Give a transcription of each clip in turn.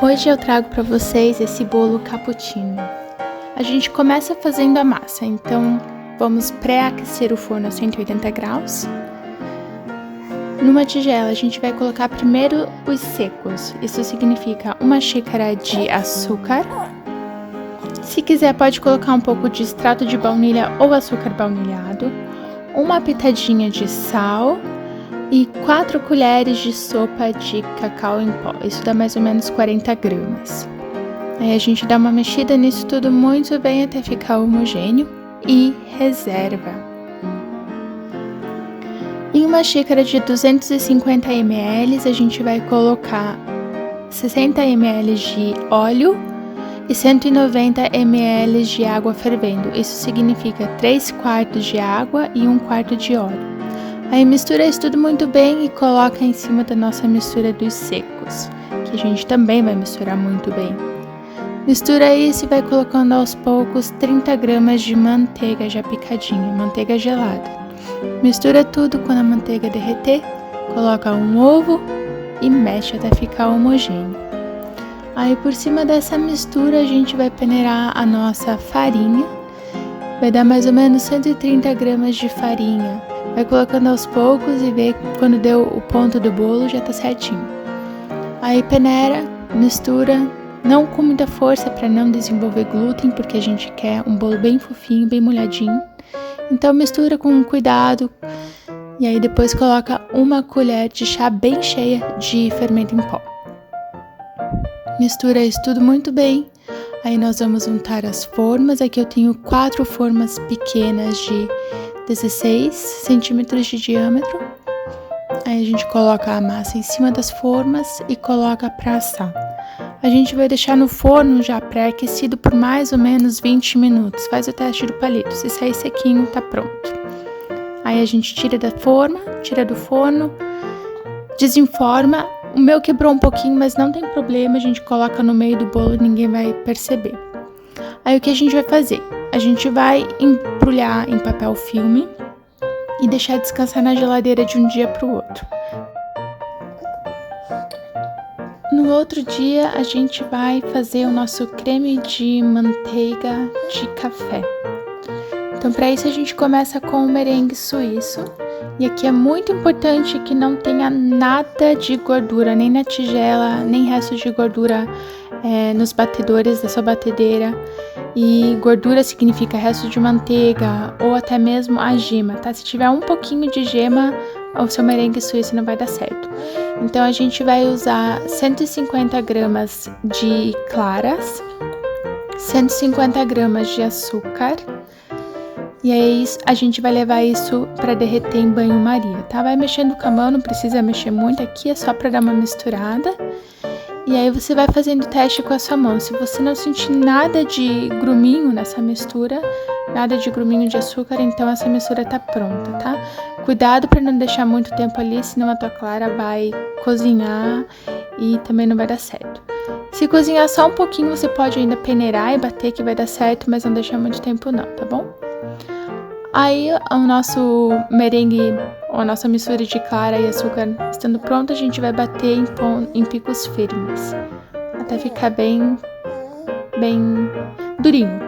Hoje eu trago para vocês esse bolo cappuccino. A gente começa fazendo a massa, então vamos pré-aquecer o forno a 180 graus. Numa tigela a gente vai colocar primeiro os secos, isso significa 1 xícara de açúcar. Se quiser pode colocar um pouco de extrato de baunilha ou açúcar baunilhado, uma pitadinha de sal e 4 colheres de sopa de cacau em pó, isso dá mais ou menos 40 gramas. Aí a gente dá uma mexida nisso tudo muito bem até ficar homogêneo e reserva. Em uma xícara de 250 ml a gente vai colocar 60 ml de óleo e 190 ml de água fervendo, isso significa 3/4 de água e 1/4 de óleo. Aí mistura isso tudo muito bem e coloca em cima da nossa mistura dos secos, que a gente também vai misturar muito bem. Mistura isso e vai colocando aos poucos 30 gramas de manteiga já picadinha, manteiga gelada. Mistura tudo, quando a manteiga derreter, coloca um ovo e mexe até ficar homogêneo. Aí por cima dessa mistura a gente vai peneirar a nossa farinha, vai dar mais ou menos 130 gramas de farinha. Vai colocando aos poucos e vê quando deu o ponto do bolo já tá certinho. Aí peneira, mistura, não com muita força para não desenvolver glúten, porque a gente quer um bolo bem fofinho, bem molhadinho. Então mistura com cuidado e aí depois coloca 1 colher de chá bem cheia de fermento em pó. Mistura isso tudo muito bem. Aí nós vamos untar as formas. Aqui eu tenho 4 formas pequenas de 16 centímetros de diâmetro. Aí a gente coloca a massa em cima das formas e coloca para assar. A gente vai deixar no forno já pré-aquecido por mais ou menos 20 minutos. Faz o teste do palito, se sair sequinho tá pronto. Aí a gente tira da forma, tira do forno, desenforma. O meu quebrou um pouquinho, mas não tem problema, a gente coloca no meio do bolo e ninguém vai perceber. Aí o que a gente vai fazer? A gente vai embrulhar em papel filme e deixar descansar na geladeira de um dia para o outro. No outro dia a gente vai fazer o nosso creme de manteiga de café. Então para isso a gente começa com o merengue suíço. E aqui é muito importante que não tenha nada de gordura, nem na tigela, nem resto de gordura nos batedores da sua batedeira. E gordura significa resto de manteiga ou até mesmo a gema, tá? Se tiver um pouquinho de gema, o seu merengue suíço não vai dar certo. Então a gente vai usar 150 gramas de claras, 150 gramas de açúcar. E aí a gente vai levar isso para derreter em banho-maria, tá? Vai mexendo com a mão, não precisa mexer muito aqui, é só para dar uma misturada. E aí você vai fazendo o teste com a sua mão. Se você não sentir nada de gruminho nessa mistura, nada de gruminho de açúcar, então essa mistura tá pronta, tá? Cuidado para não deixar muito tempo ali, senão a tua clara vai cozinhar e também não vai dar certo. Se cozinhar só um pouquinho, você pode ainda peneirar e bater que vai dar certo, mas não deixar muito tempo não, tá bom? Aí o nosso merengue, ou a nossa mistura de clara e açúcar estando pronta, a gente vai bater em picos firmes, até ficar bem durinho.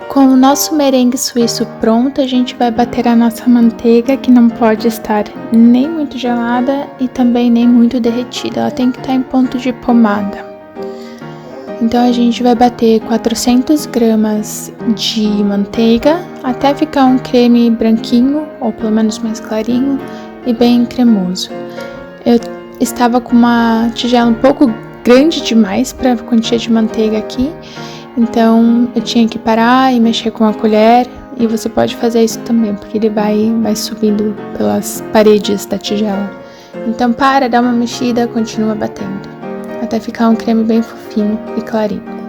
Com o nosso merengue suíço pronto, a gente vai bater a nossa manteiga, que não pode estar nem muito gelada e também nem muito derretida, ela tem que estar em ponto de pomada. Então a gente vai bater 400 gramas de manteiga até ficar um creme branquinho, ou pelo menos mais clarinho, e bem cremoso. Eu estava com uma tigela um pouco grande demais para a quantia de manteiga aqui, então eu tinha que parar e mexer com a colher, e você pode fazer isso também, porque ele vai subindo pelas paredes da tigela. Então para, dá uma mexida, continua batendo, até ficar um creme bem fofinho e clarinho.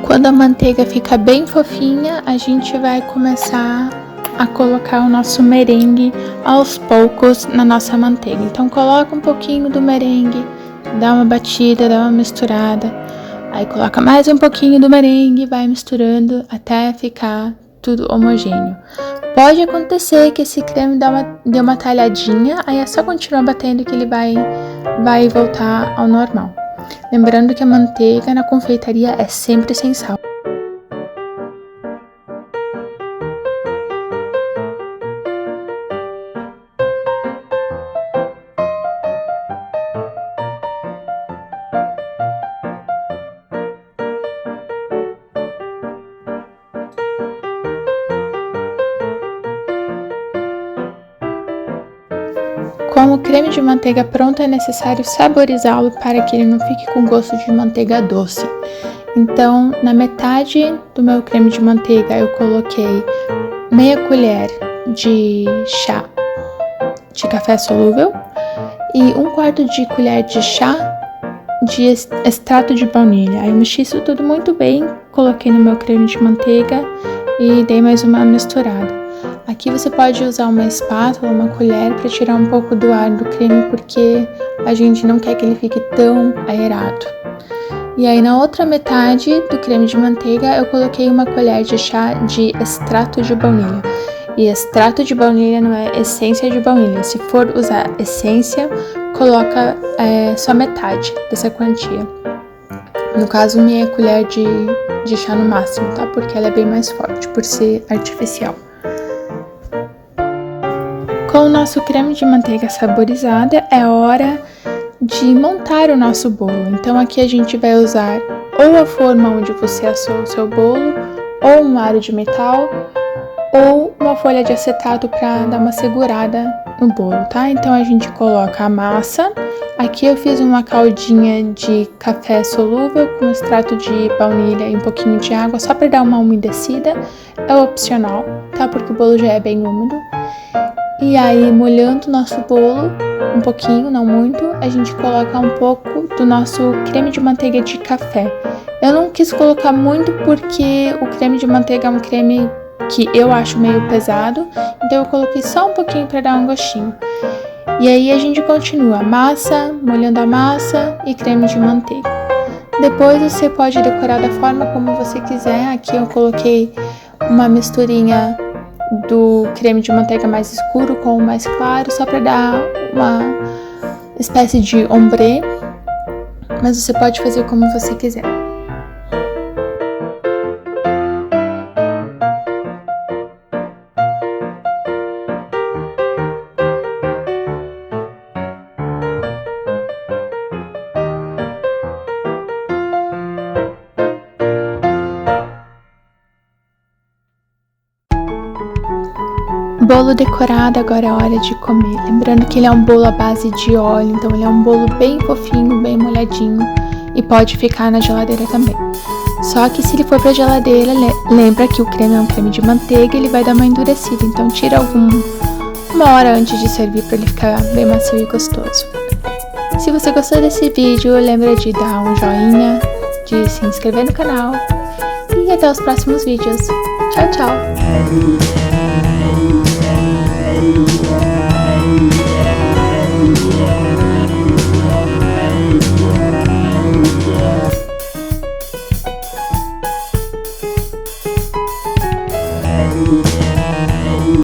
Quando a manteiga fica bem fofinha, a gente vai começar a colocar o nosso merengue aos poucos na nossa manteiga. Então coloca um pouquinho do merengue, dá uma batida, dá uma misturada, aí coloca mais um pouquinho do merengue, vai misturando até ficar tudo homogêneo. Pode acontecer que esse creme dê uma talhadinha, aí é só continuar batendo que ele vai voltar ao normal. Lembrando que a manteiga na confeitaria é sempre sem sal. Com o creme de manteiga pronto, é necessário saborizá-lo para que ele não fique com gosto de manteiga doce. Então, na metade do meu creme de manteiga, eu coloquei meia colher de chá de café solúvel e 1/4 de colher de chá de extrato de baunilha. Aí eu mexi isso tudo muito bem, coloquei no meu creme de manteiga e dei mais uma misturada. Aqui você pode usar uma espátula, uma colher para tirar um pouco do ar do creme, porque a gente não quer que ele fique tão aerado. E aí na outra metade do creme de manteiga eu coloquei uma colher de chá de extrato de baunilha. E extrato de baunilha não é essência de baunilha. Se for usar essência, coloca só metade dessa quantia. No caso, meia colher de chá no máximo, tá? Porque ela é bem mais forte por ser artificial. Com o nosso creme de manteiga saborizada, é hora de montar o nosso bolo. Então aqui a gente vai usar ou a forma onde você assou o seu bolo, ou um aro de metal, ou uma folha de acetato para dar uma segurada no bolo, tá? Então a gente coloca a massa. Aqui eu fiz uma caldinha de café solúvel com extrato de baunilha e um pouquinho de água, só para dar uma umedecida. É opcional, tá? Porque o bolo já é bem úmido. E aí, molhando o nosso bolo, um pouquinho, não muito, a gente coloca um pouco do nosso creme de manteiga de café. Eu não quis colocar muito porque o creme de manteiga é um creme que eu acho meio pesado, então eu coloquei só um pouquinho para dar um gostinho. E aí a gente continua massa, molhando a massa e creme de manteiga. Depois você pode decorar da forma como você quiser. Aqui eu coloquei uma misturinha do creme de manteiga mais escuro com o mais claro, só para dar uma espécie de ombre, mas você pode fazer como você quiser. Bolo decorado, agora é hora de comer. Lembrando que ele é um bolo à base de óleo, então ele é um bolo bem fofinho, bem molhadinho e pode ficar na geladeira também. Só que se ele for pra geladeira, lembra que o creme é um creme de manteiga, ele vai dar uma endurecida, então tira uma hora antes de servir para ele ficar bem macio e gostoso. Se você gostou desse vídeo, lembra de dar um joinha, de se inscrever no canal e até os próximos vídeos. Tchau, tchau!